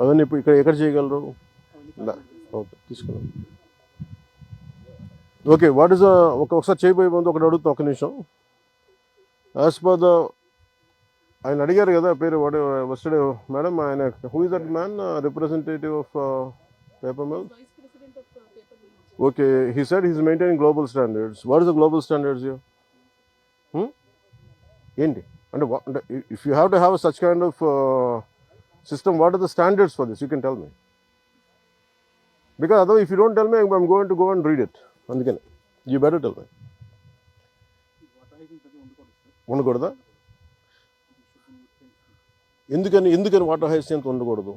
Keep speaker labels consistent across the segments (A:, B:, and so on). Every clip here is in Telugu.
A: అవన్నీ ఇప్పుడు ఇక్కడ ఎక్కడ చేయగలరు? ఓకే, తీసుకున్నాం. ఓకే, వాట్ ఈస్ ఒకసారి చేయబోయే ముందు ఒకటి అడుగుతాం, ఒక నిమిషం. యాజ్ పర్ ద ఆయన అడిగారు కదా పేరు, వాడు వస్తాడు మేడం, ఆయన who is that man, representative of paper mill? Okay, he said he's maintaining global standards. What is the global standards here? ఏంటి అంటే if you have to have such kind of system, what are the standards for this? You can tell me. Because otherwise if you don't tell me, I'm going to go and read it. అందుకని you better tell me. ఉండకూడదా? ఎందుకని వాటర్ హైసియంత్ ఉండకూడదు?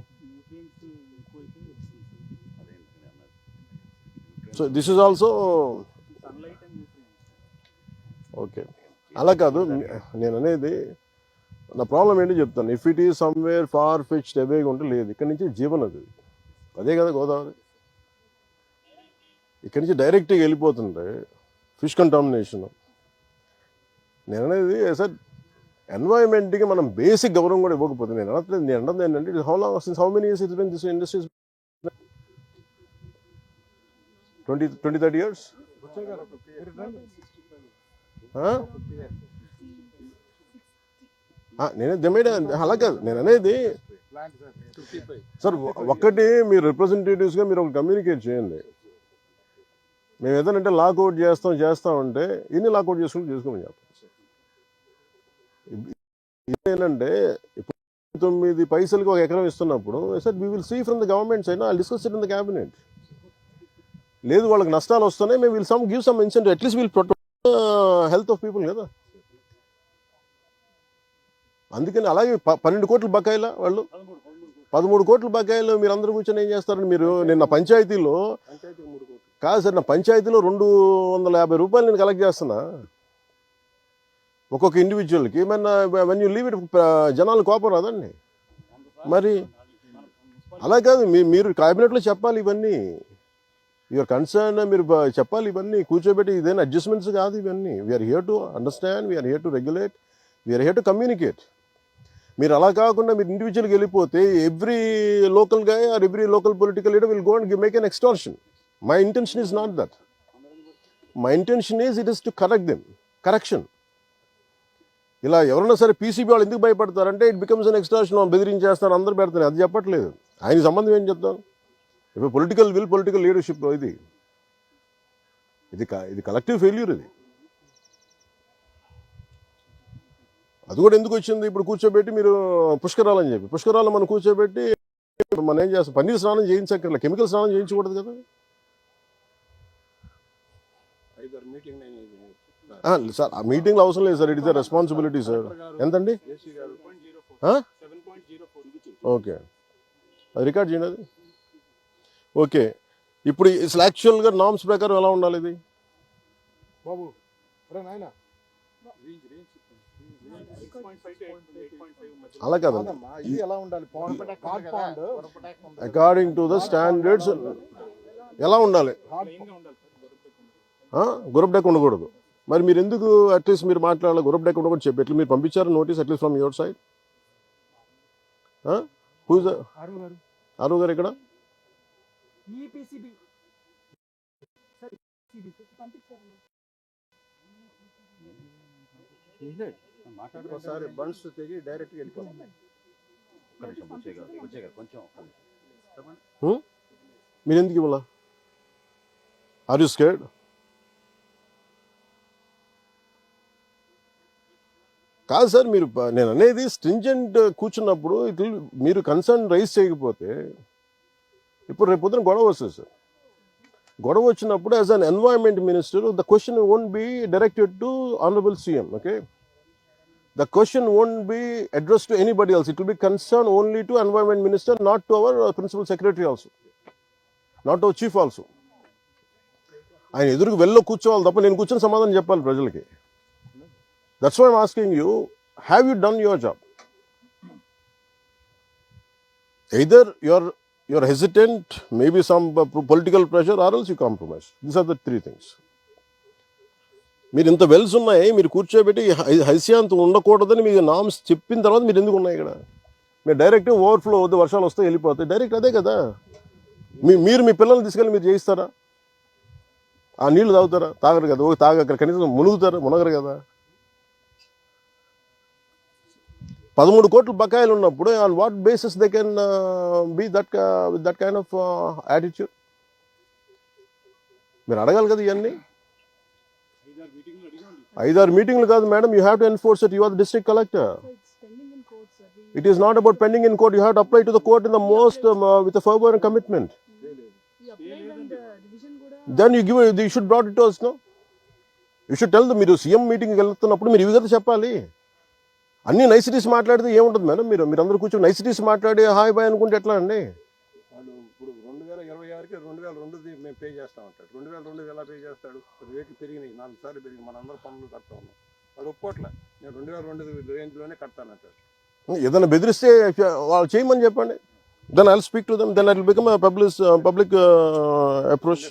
A: So this is also okay. అలా కాదు నేను అనేది, నా ప్రాబ్లం ఏంటో చెప్తాను. If it is somewhere far fetched అవేగా ఉంటే లేదు, ఇక్కడి నుంచి జీవనది అదే కదా గోదావరి. ఇక్కడి నుంచి డైరెక్ట్గా వెళ్ళిపోతుంటే ఫిష్ కంటామినేషన్. నేను అనేది సార్ ఎన్వైరన్మెంట్కి మనం బేసిక్ గౌరవం కూడా ఇవ్వకపోతే, నేను అన్నది ఏంటంటే how many years it's been this industry? 20-30 years? అలా కాదు నేను అనేది సార్, ఒక్కటి మీరు రిప్రజెంటేటివ్స్గా మీరు ఒక కమ్యూనికేట్ చేయండి. మేము ఏదైనా లాక్అవుట్ చేస్తామంటే ఎన్ని లాక్అవుట్ చేసుకోమని చెప్పండి. ఏంటంటే ఇప్పుడు 9 పైసలకి ఒక ఎకరం ఇస్తున్నప్పుడు sir we will see from the government side, I discuss it in the cabinet. లేదు వాళ్ళకి నష్టాలు వస్తున్నాయి, మేము will give some incentive, at least will protect health of people కదా. అందుకని అలాగే 12 కోట్ల బకాయిల వాళ్ళు 13 కోట్ల బకాయిలు మీరు అందరూ కూర్చొని ఏం చేస్తారని మీరు నిన్న పంచాయతీలో కాదు సార్, నా పంచాయతీలో 250 రూపాయలు నేను కలెక్ట్ చేస్తున్నా ఒక్కొక్క ఇండివిజువల్కి. వెన్ యూ లీవ్ ఇట్ జనాలు కోపం రాదండి. మరి అలా కాదు, మీరు క్యాబినెట్లో చెప్పాలి ఇవన్నీ, యువర్ కన్సర్న్ మీరు చెప్పాలి ఇవన్నీ కూర్చోబెట్టి. ఇదేనా అడ్జస్ట్మెంట్స్ కాదు ఇవన్నీ. We are here to understand, we are here to regulate, we are here to communicate. మీరు అలా కాకుండా మీరు ఇండివిజువల్గా వెళ్ళిపోతే ఎవ్రీ లోకల్ గా or every local political leader will go and make an extortion. My intention is not that. My intention is it is to correct them, correction. ఇలా ఎవరైనా సరే పీసీబీ వాళ్ళు ఎందుకు భయపడతారంటే ఇట్ బికమ్స్ అన్ ఎక్స్టార్షన్, బెదిరించేస్తారు, అందరూ పెడతారు. అది చెప్పట్లేదు. ఆయనకి సంబంధం ఏం చెప్తాను? ఇప్పుడు పొలిటికల్ విల్, పొలిటికల్ లీడర్షిప్ ఇది కలెక్టివ్ ఫెయిల్యూర్. అది కూడా ఎందుకు వచ్చింది? ఇప్పుడు కూర్చోబెట్టి మీరు పుష్కరాలని చెప్పి, పుష్కరాలు మనం కూర్చోబెట్టి మనం ఏం చేస్తాం? పన్నీర్ స్నానం చేయించక్కర్లే, కెమికల్ స్నానం చేయించకూడదు కదా సార్. ఆ మీటింగ్లో అవసరం లేదు sir, it is the responsibility sir. ఎంతండి? ఓకే, అది రికార్డ్ చేయండి అది. ఓకే, ఇప్పుడు అసలు యాక్చువల్గా నామ్స్ ప్రకారం ఎలా ఉండాలి ఇది బాబు? అలా కాదండి, అకార్డింగ్ టు ద స్టాండర్డ్స్ ఎలా ఉండాలి? గురబ్ డెక్ ఉండకూడదు. మరి మీరు ఎందుకు అట్లీస్ట్ మీరు మాట్లాడాలి? గురబ్ డెక్ ఉండకూడదు చెప్పి ఎట్లా మీరు పంపించారు notice at least from your side? Who's Arun గారు ఇక్కడ ఒకసారి బండ్స్ తెగి డైరెక్ట్గా వెళ్ళిపోతుంది. మీరు ఎందుకు ఇవ్వాలా? Are you scared? కాదు సార్, మీరు నేను అనేది స్ట్రింజెంట్ కూర్చున్నప్పుడు మీరు కన్సర్న్ రైజ్ చేయకపోతే ఇప్పుడు రేపు పొద్దున గొడవ వస్తుంది సార్. గొడవ వచ్చినప్పుడు as an environment minister the question won't be directed to honourable CM. Okay, the question won't be addressed to anybody else. It will be concerned only to environment minister, not to our principal secretary also, not to our chief also. ఆయన ఎదురుకు వెళ్ళో కూర్చోవాలి తప్ప నేను కూర్చొని సమాధానం చెప్పాలి ప్రజలకి. That's why I'm asking you, have you done your job? Either you're hesitant, maybe some political pressure, or else you compromise. These are the 3 things. మీరు ఇంత వెల్స్ ఉన్నాయి, మీరు కూర్చోబెట్టి హైసియాంత్ ఉండకూడదని మీకు నామ్స్ చెప్పిన తర్వాత మీరు ఎందుకు ఉన్నాయి ఇక్కడ? మీరు డైరెక్ట్ ఓవర్ఫ్లో వద్దు, వర్షాలు వస్తే వెళ్ళిపోతాయి, డైరెక్ట్ అదే కదా. మీరు మీ పిల్లల్ని తీసుకెళ్ళి మీరు చేయిస్తారా? ఆ నీళ్లు తాగుతారా? తాగరు కదా. అక్కడ కనీసం మునగరు కదా. 13 కోట్లు బకాయిలు ఉన్నప్పుడు on what basis they can be that kind of attitude? మీరు అడగాలి కదా ఇవన్నీ. 5-6 మీటింగ్లు కాదు madam, you have to enforce it. You are the district collector. It is not about pending in court. You have to apply to the court in the most with a fervor and commitment. Then you should brought it to us, no? You should tell them. మీరు సీఎం మీటింగ్కి వెళ్తున్నప్పుడు మీరు ఇవి కదా చెప్పాలి. అన్ని నైసిటీస్ మాట్లాడితే ఏముంటుంది మేడం? మీరందరూ కూర్చొని నైసిటీస్ మాట్లాడి హాయ్ బాయ్ అనుకుంటే ఎట్లా అండి?
B: వాడు ఇప్పుడు 2026కి 2002 మేము పే చేస్తాం అంటాడు. 2002 ఎలా పే చేస్తాడు? రేట్లు పెరిగినాయి, 4 సార్లు పెరిగి మనందరూ పనులు కడతా ఉన్నాం. వాడు ఒప్పుకోట్లే, నేను 2002 రేంజ్లోనే కడతానంటాడు.
A: ఏదైనా బెదిరిస్తే వాళ్ళు చేయమని చెప్పండి. Then I will speak to them. Then I will become public approach.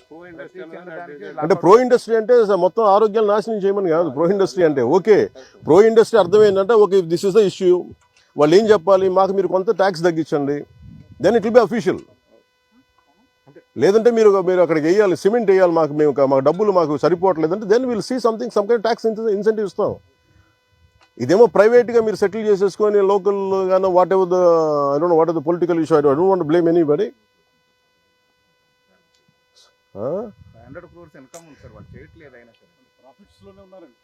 A: అంటే ప్రో ఇండస్ట్రీ అంటే మొత్తం ఆరోగ్యాలు నాశనం చేయమని కాదు. ప్రో ఇండస్ట్రీ అంటే ఓకే, ప్రో ఇండస్ట్రీ అర్థం ఏంటంటే okay this is the issue. వాళ్ళు ఏం చెప్పాలి? మాకు మీరు కొంత ట్యాక్స్ తగ్గించండి, then it will be official. లేదంటే మీరు అక్కడికి వేయాలి, సిమెంట్ వేయాలి, మాకు డబ్బులు మాకు సరిపోవట్లేదంటే then will see something, some kind tax incentive ఇస్తాం. ఇదేమో ప్రైవేట్గా మీరు సెటిల్ చేసేసుకొని లోకల్ గానో whatever the political issue. I don't want to blame anybody.
B: 100 crores income ఉంది సార్, వాళ్ళు చేయట్లేదు. అయినా సరే ప్రాఫిట్స్ లోనే ఉన్నారండి.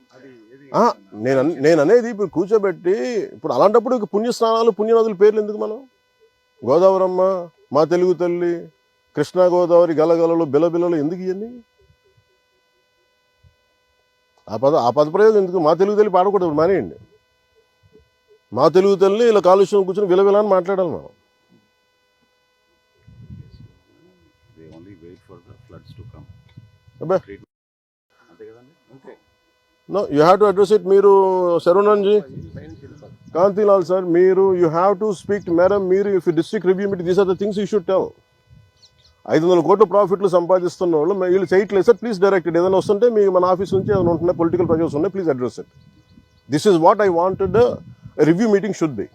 A: నేను అనేది ఇప్పుడు కూర్చోబెట్టి ఇప్పుడు అలాంటప్పుడు పుణ్యస్నానాలు పుణ్యనదుల పేర్లు ఎందుకు? మనం గోదావరమ్మ, మా తెలుగు తల్లి, కృష్ణా గోదావరి, గలగలలు, బిలబిలలు ఎందుకు ఇవన్నీ? ఆ పదప్రయోగం ఎందుకు? మా తెలుగు తల్లి పాడకూడదు, మానేయండి. మా తెలుగు తల్లి ఇలా కాలుష్యం కూర్చొని విలవిల అని మాట్లాడాలి మనం. No, you have to address it. మీరు Saravananji, Kantilal sir, you have to speak madam. మీరు if district review meeting, these are the things you should tell. 500 కోట్ల ప్రాఫిట్లు సంపాదిస్తున్న వాళ్ళు వీళ్ళు చేయట్లేదు సార్, ప్లీజ్ డైరెక్ట్. ఏదైనా వస్తుంటే మన ఆఫీస్ నుంచి ఏదైనా ఉంటున్నాయి, పొలిటికల్ ప్రెజర్స్ ఉన్నాయి, please address it. This is what I wanted review meeting should be.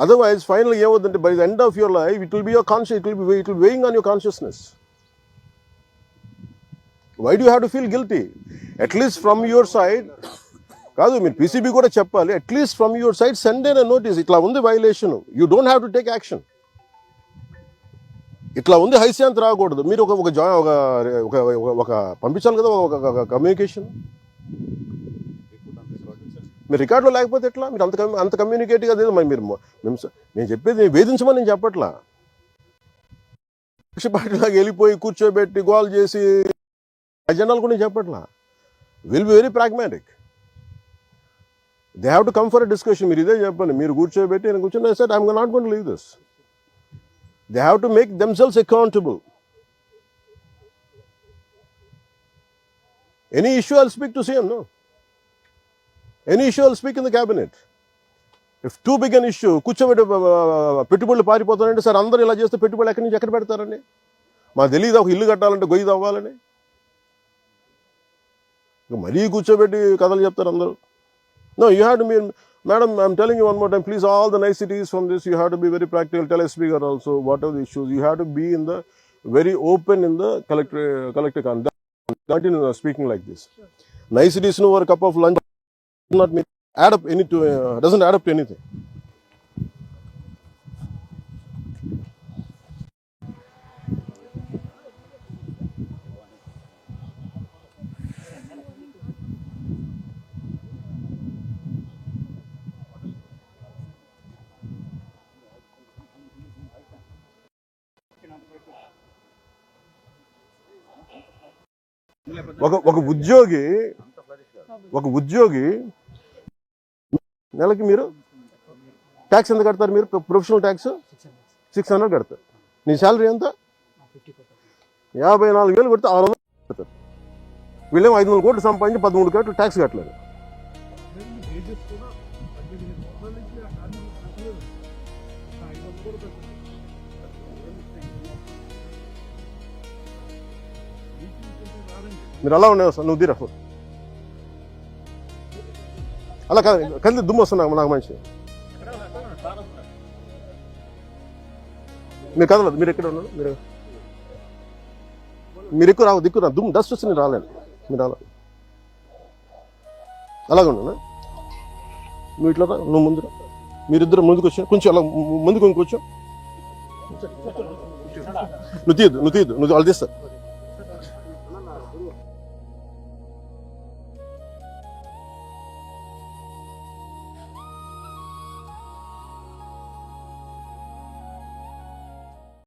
A: Otherwise final ఏమవుతుందంటే by the end of your life it will be your conscious, it will weighing on your consciousness. Why do have to feel guilty? At least from your side కాదు, మీరు పీసీబీ కూడా చెప్పాలి. At least from your side send a notice, ఇట్లా ఉంది violation, you don't have to take action. ఇట్లా ఉంది, హైశాంతి రాకూడదు. మీరు ఒక పంపించాలి కదా, ఒక కమ్యూనికేషన్. మీరు రికార్డులో లేకపోతే ఎట్లా? మీరు అంత కమ్యూనికేటివ్గా లేదు. నేను చెప్పేది వేధించమని నేను చెప్పట్లా. పక్షపాటిలాగా వెళ్ళిపోయి కూర్చోబెట్టి గోల్ చేసి అజెండాలు కూడా నేను చెప్పట్లా. Will be very pragmatic. They have to come for a discussion. మీరు ఇదే చెప్పండి. మీరు కూర్చోబెట్టి నేను కూర్చొని set I'm not going to leave this. They have to make themselves accountable. Any issue I'll speak to CM, no? Any issue I'll speak in the cabinet. If too big an issue, కూర్చోబెట్టి పెట్టుబడులు పారిపోతారంటే సార్ అందరూ ఇలా చేస్తే పెట్టుబడులు ఎక్కడి నుంచి ఎక్కడ పెడతారండి? మాకు తెలియదు ఒక ఇల్లు కట్టాలంటే గొయ్యి తవ్వాలని. మరీ కూర్చోబెట్టి కథలు చెప్తారు అందరూ. No, you have to be... Madam, I'm telling you one more time, please, all the niceties from this, you have to be very practical. Tell a speaker also, whatever the issues, you have to be in the very open in the collector continue speaking like this. Sure. Niceties over a cup of lunch not add up doesn't add up to anything. ఒక ఉద్యోగి నెలకి మీరు ట్యాక్స్ ఎంత కడతారు? మీరు ప్రొఫెషనల్ ట్యాక్స్ 600 కడతారు. నీ శాలరీ ఎంత? 54,000 కొడితే 600 కడతారు. వీళ్ళేమో 500 కోట్లు సంపాదించి 13 కోట్లు ట్యాక్స్ కట్టలేదు. మీరు అలా ఉండేది సార్, నువ్వు తీరా అలా కాదు, కంది దుమ్ము వస్తుంది నాకు మంచి. మీరు కదలదు, మీరు ఎక్కడ ఉన్నారు, మీరు ఎక్కువ రావు, దిక్కు రా, డస్ట్ వస్తే నేను రాలేను, మీరు రాలేదు. అలాగే ఉన్నా, నువ్వు ఇట్లా రా, నువ్వు ముందు రా, మీరిద్దరు ముందుకు వచ్చా, కొంచెం అలా ముందుకు ఇంకొచ్చు, నువ్వు తీయద్దు, నువ్వు వాళ్ళు తీస్తా.